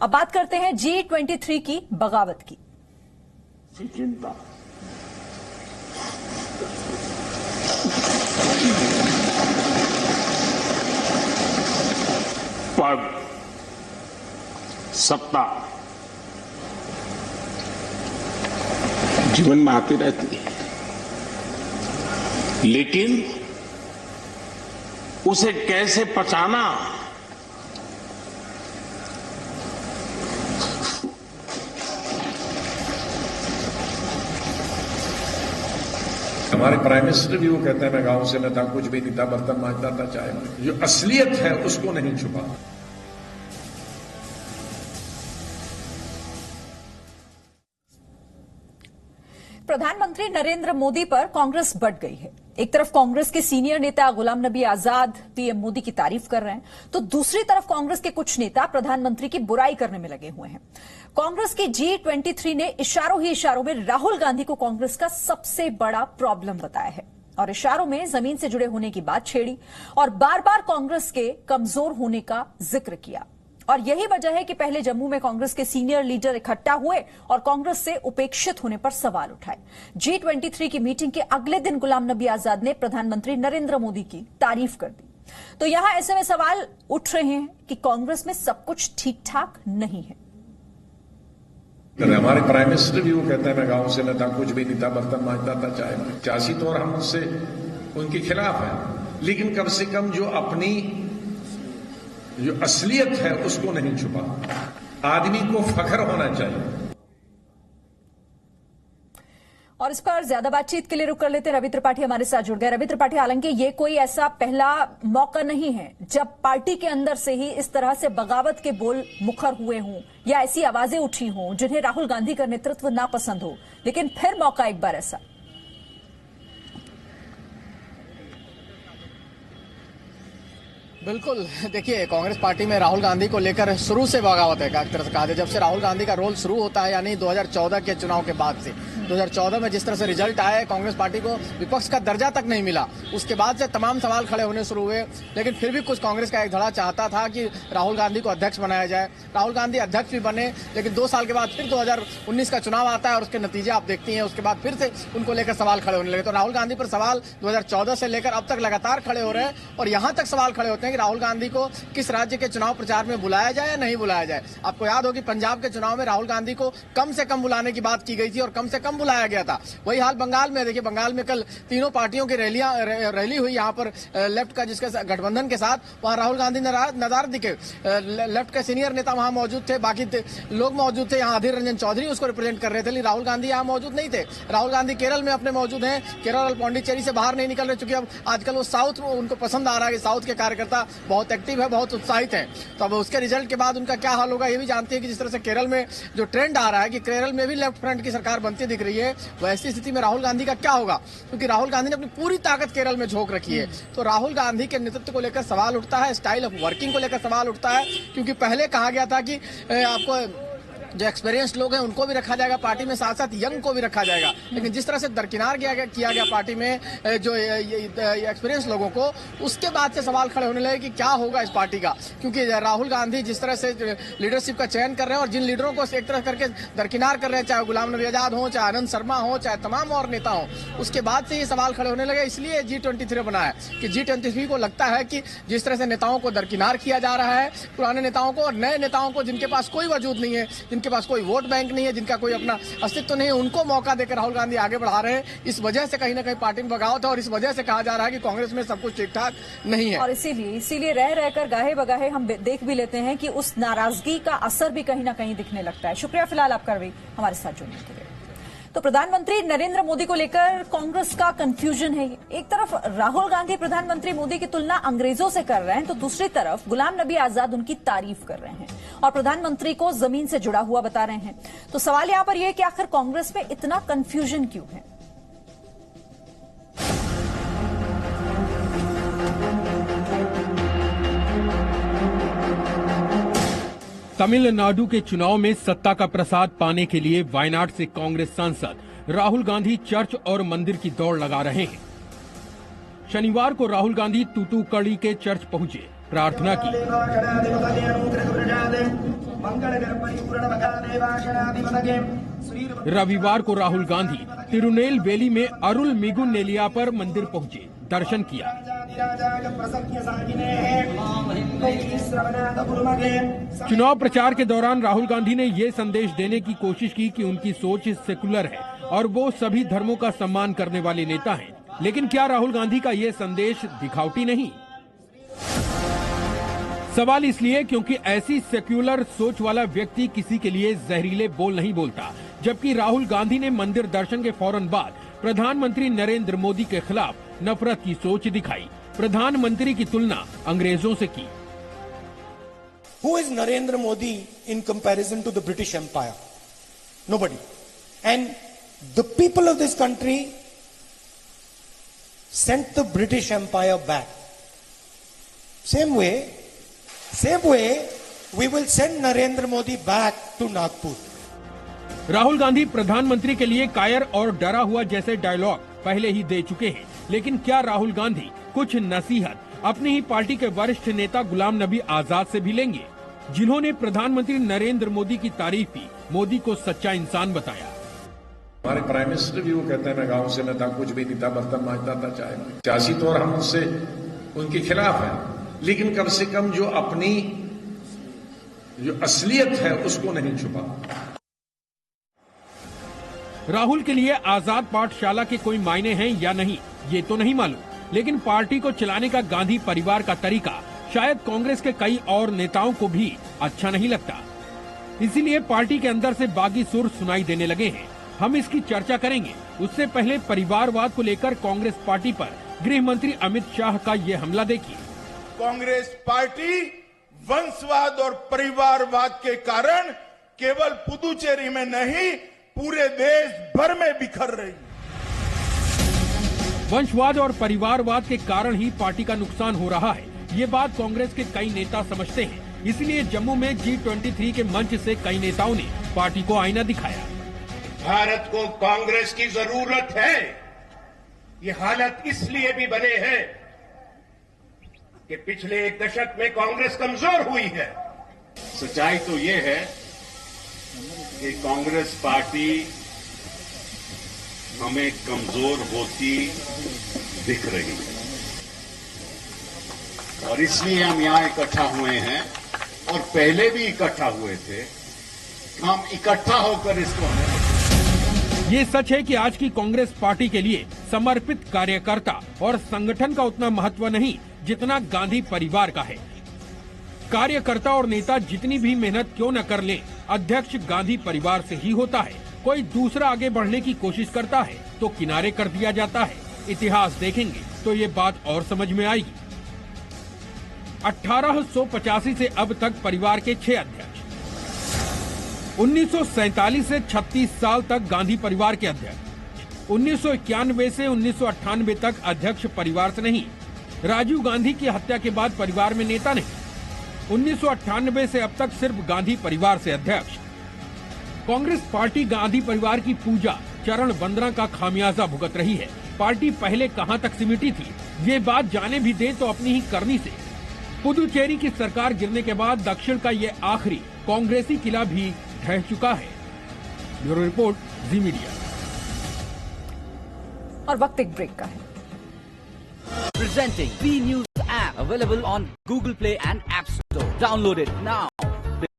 अब बात करते हैं G23 की बगावत की। चिंता पद, सत्ता जीवन में आती रहती है, लेकिन उसे कैसे पचाना, हमारे प्राइम मिनिस्टर भी वो कहते हैं मैं गांव से न था, कुछ भी नहीं था, बर्तन मांजता था, चाय में जो असलियत है उसको नहीं छुपा। प्रधानमंत्री नरेंद्र मोदी पर कांग्रेस बढ़ गई है। एक तरफ कांग्रेस के सीनियर नेता गुलाम नबी आजाद पीएम मोदी की तारीफ कर रहे हैं, तो दूसरी तरफ कांग्रेस के कुछ नेता प्रधानमंत्री की बुराई करने में लगे हुए हैं। कांग्रेस की G23 ने इशारों ही इशारों में राहुल गांधी को कांग्रेस का सबसे बड़ा प्रॉब्लम बताया है और इशारों में जमीन से जुड़े होने की बात छेड़ी और बार बार कांग्रेस के कमजोर होने का जिक्र किया। और यही वजह है कि पहले जम्मू में कांग्रेस के सीनियर लीडर इकट्ठा हुए और कांग्रेस से उपेक्षित होने पर सवाल उठाए। G23 की मीटिंग के अगले दिन गुलाम नबी आजाद ने प्रधानमंत्री नरेंद्र मोदी की तारीफ कर दी। तो यहां ऐसे में सवाल उठ रहे हैं कि कांग्रेस में सब कुछ ठीक ठाक नहीं है। हमारे प्राइम मिनिस्टर भी वो कहते हैं मैं गांव से न था, कुछ भी नहीं था, बर्तन मांजता था, चाय में। सियासी तौर हम उससे उनके खिलाफ हैं, लेकिन कम से कम जो अपनी जो असलियत है उसको नहीं छुपा। आदमी को फख्र होना चाहिए। और इस पर ज्यादा बातचीत के लिए रुक कर लेते हैं। रवि त्रिपाठी हमारे साथ जुड़ गए। रवि त्रिपाठी, हालांकि ये कोई ऐसा पहला मौका नहीं है जब पार्टी के अंदर से ही इस तरह से बगावत के बोल मुखर हुए हों या ऐसी आवाजें उठी हों जिन्हें राहुल गांधी का नेतृत्व नापसंद हो, लेकिन फिर मौका एक बार ऐसा। बिल्कुल, देखिए कांग्रेस पार्टी में राहुल गांधी को लेकर शुरू से बगावत है, एक तरह से कहा जाए। जब से राहुल गांधी का रोल शुरू होता है, यानी 2014 के चुनाव के बाद से, 2014 में जिस तरह से रिजल्ट आए, कांग्रेस पार्टी को विपक्ष का दर्जा तक नहीं मिला। उसके बाद से तमाम सवाल खड़े होने शुरू हुए, लेकिन फिर भी कुछ कांग्रेस का एक धड़ा चाहता था कि राहुल गांधी को अध्यक्ष बनाया जाए। राहुल गांधी अध्यक्ष भी बने, लेकिन 2 साल के बाद फिर 2019 का चुनाव आता है और उसके नतीजे आप देखती हैं। उसके बाद फिर से उनको लेकर सवाल खड़े होने लगे। तो राहुल गांधी पर सवाल 2014 से लेकर अब तक लगातार खड़े हो रहे हैं और यहां तक सवाल खड़े होते हैं कि राहुल गांधी को किस राज्य के चुनाव प्रचार में बुलाया जाए या नहीं बुलाया जाए। आपको याद हो कि पंजाब के चुनाव में राहुल गांधी को कम से कम बुलाने की बात की गई थी और कम से कम बुलाया गया था। वही हाल बंगाल में। देखिए बंगाल में कल तीनों पार्टियों की रैली हुई यहाँ पर लेफ्ट का, जिसके गठबंधन के साथ, वहां राहुल गांधी नज़ार दिखे। लेफ्ट के सीनियर नेता वहां मौजूद थे, बाकी लोग मौजूद थे। यहाँ अधीर रंजन चौधरी उसको रिप्रेजेंट कर रहे थे, लेकिन राहुल गांधी यहाँ मौजूद नहीं थे। राहुल गांधी केरल में अपने मौजूद हैं, केरल और पौंडीचेरी से बाहर नहीं निकल रहे, चूंकि अब आजकल वो साउथ, उनको पसंद आ रहा है कि साउथ के कार्यकर्ता बहुत एक्टिव है, बहुत उत्साहित है। तो अब उसके रिजल्ट के बाद उनका क्या हाल होगा ये भी जानते हैं कि जिस तरह से केरल में जो ट्रेंड आ रहा है कि केरल में भी लेफ्ट फ्रंट की सरकार बनती दिख रही है, वैसी स्थिति में राहुल गांधी का क्या होगा, क्योंकि राहुल गांधी ने अपनी पूरी ताकत केरल में झोंक रखी है। तो राहुल गांधी के नेतृत्व को लेकर सवाल उठता है, स्टाइल ऑफ वर्किंग को लेकर सवाल उठता है, क्योंकि पहले कहा गया था कि आपको जो एक्सपीरियंस लोग हैं उनको भी रखा जाएगा पार्टी में, साथ साथ यंग को भी रखा जाएगा। लेकिन जिस तरह से दरकिनार किया गया पार्टी में जो एक्सपीरियंस लोगों को, उसके बाद से सवाल खड़े होने लगे कि क्या होगा इस पार्टी का। क्योंकि राहुल गांधी जिस तरह से लीडरशिप का चयन कर रहे हैं और जिन लीडरों को एक तरह करके दरकिनार कर रहे हैं, चाहे गुलाम नबी आजाद हो, चाहे आनंद शर्मा हो, चाहे तमाम और नेता हो, उसके बाद से ये सवाल खड़े होने लगे। इसलिए G23 बना है कि G23 को लगता है कि जिस तरह से नेताओं को दरकिनार किया जा रहा है, पुराने नेताओं को और नए नेताओं को, जिनके पास कोई वजूद नहीं है, जिनके पास कोई वोट बैंक नहीं है, जिनका कोई अपना अस्तित्व नहीं है, उनको मौका देकर राहुल गांधी आगे बढ़ा रहे हैं। इस वजह से कहीं ना कहीं पार्टी में बगावत है और इस वजह से कहा जा रहा है कि कांग्रेस में सब कुछ ठीक ठाक नहीं है। और इसीलिए रह रहकर गाहे बगाहे हम देख भी लेते हैं कि उस नाराजगी का असर भी कहीं ना कहीं दिखने लगता है। शुक्रिया फिलहाल आपका रवि हमारे साथ जुड़ने के लिए। तो प्रधानमंत्री नरेंद्र मोदी को लेकर कांग्रेस का कंफ्यूजन है। एक तरफ राहुल गांधी प्रधानमंत्री मोदी की तुलना अंग्रेजों से कर रहे हैं, तो दूसरी तरफ गुलाम नबी आजाद उनकी तारीफ कर रहे हैं और प्रधानमंत्री को जमीन से जुड़ा हुआ बता रहे हैं। तो सवाल यहां पर यह है कि आखिर कांग्रेस में इतना कंफ्यूजन क्यों है? तमिलनाडु के चुनाव में सत्ता का प्रसाद पाने के लिए वायनाड से कांग्रेस सांसद राहुल गांधी चर्च और मंदिर की दौड़ लगा रहे हैं। शनिवार को राहुल गांधी तूतुकुड़ी के चर्च पहुंचे, प्रार्थना की। रविवार को राहुल गांधी तिरुनेलवेली में अरुल मिगुन नेलियापर मंदिर पहुंचे, दर्शन किया। चुनाव प्रचार के दौरान राहुल गांधी ने ये संदेश देने की कोशिश की कि उनकी सोच सेकुलर है और वो सभी धर्मों का सम्मान करने वाले नेता हैं। लेकिन क्या राहुल गांधी का ये संदेश दिखावटी नहीं? सवाल इसलिए क्योंकि ऐसी सेक्युलर सोच वाला व्यक्ति किसी के लिए जहरीले बोल नहीं बोलता, जबकि राहुल गांधी ने मंदिर दर्शन के फौरन बाद प्रधानमंत्री नरेंद्र मोदी के खिलाफ नफरत की सोच दिखाई। प्रधानमंत्री की तुलना अंग्रेजों से की। Who is Narendra Modi in comparison to the British Empire? Nobody. And the people of this country sent the British Empire back. Same way, we will send Narendra Modi back to Nagpur. Rahul Gandhi प्रधानमंत्री के लिए कायर और डरा हुआ जैसे dialogue पहले ही दे चुके हैं, लेकिन क्या राहुल गांधी कुछ नसीहत अपनी ही पार्टी के वरिष्ठ नेता गुलाम नबी आजाद से भी लेंगे, जिन्होंने प्रधानमंत्री नरेंद्र मोदी की तारीफ की, मोदी को सच्चा इंसान बताया। हमारे प्राइम मिनिस्टर भी वो कहते हैं मैं गांव से न था, कुछ भी नहीं था, बर्तन मांजता था, चाय में। सियासी तौर हम उससे उनके खिलाफ हैं, लेकिन कम से कम जो अपनी जो असलियत है उसको नहीं छुपा। राहुल के लिए आजाद पाठशाला के कोई मायने हैं या नहीं, ये तो नहीं मालूम, लेकिन पार्टी को चलाने का गांधी परिवार का तरीका शायद कांग्रेस के कई और नेताओं को भी अच्छा नहीं लगता। इसीलिए पार्टी के अंदर से बागी सुर सुनाई देने लगे हैं। हम इसकी चर्चा करेंगे। उससे पहले परिवारवाद को लेकर कांग्रेस पार्टी पर गृह मंत्री अमित शाह का ये हमला देखिए। कांग्रेस पार्टी वंशवाद और परिवारवाद के कारण केवल पुदुचेरी में नहीं, पूरे देश भर में बिखर रही है। वंशवाद और परिवारवाद के कारण ही पार्टी का नुकसान हो रहा है, ये बात कांग्रेस के कई नेता समझते हैं। इसलिए जम्मू में G23 के मंच से कई नेताओं ने पार्टी को आईना दिखाया। भारत को कांग्रेस की जरूरत है। ये हालत इसलिए भी बने हैं कि पिछले एक दशक में कांग्रेस कमजोर हुई है। सच्चाई तो ये है कि कांग्रेस पार्टी हमें कमजोर होती दिख रही है और इसलिए हम यहां इकट्ठा हुए हैं और पहले भी इकट्ठा हुए थे। हम इकट्ठा होकर इसको ये सच है कि आज की कांग्रेस पार्टी के लिए समर्पित कार्यकर्ता और संगठन का उतना महत्व नहीं जितना गांधी परिवार का है। कार्यकर्ता और नेता जितनी भी मेहनत क्यों न कर ले, अध्यक्ष गांधी परिवार से ही होता है। कोई दूसरा आगे बढ़ने की कोशिश करता है तो किनारे कर दिया जाता है। इतिहास देखेंगे तो ये बात और समझ में आएगी। 1885 से अब तक परिवार के 6 अध्यक्ष, 1947 से 36 साल तक गांधी परिवार के अध्यक्ष, 1991 से 1998 तक अध्यक्ष परिवार से नहीं, राजीव गांधी की हत्या के बाद परिवार में नेता नहीं, 1998 से अब तक सिर्फ गांधी परिवार से अध्यक्ष। कांग्रेस पार्टी गांधी परिवार की पूजा, चरण वंदना का खामियाजा भुगत रही है। पार्टी पहले कहां तक सिमटी थी, ये बात जाने भी दे तो अपनी ही करनी से। पुदुचेरी की सरकार गिरने के बाद दक्षिण का ये आखिरी कांग्रेसी किला भी ढह चुका है। ब्यूरो रिपोर्ट, जी मीडिया। और वक्त एक ब्रेक का है। Presenting V News app available on Google Play and App Store. Download it now.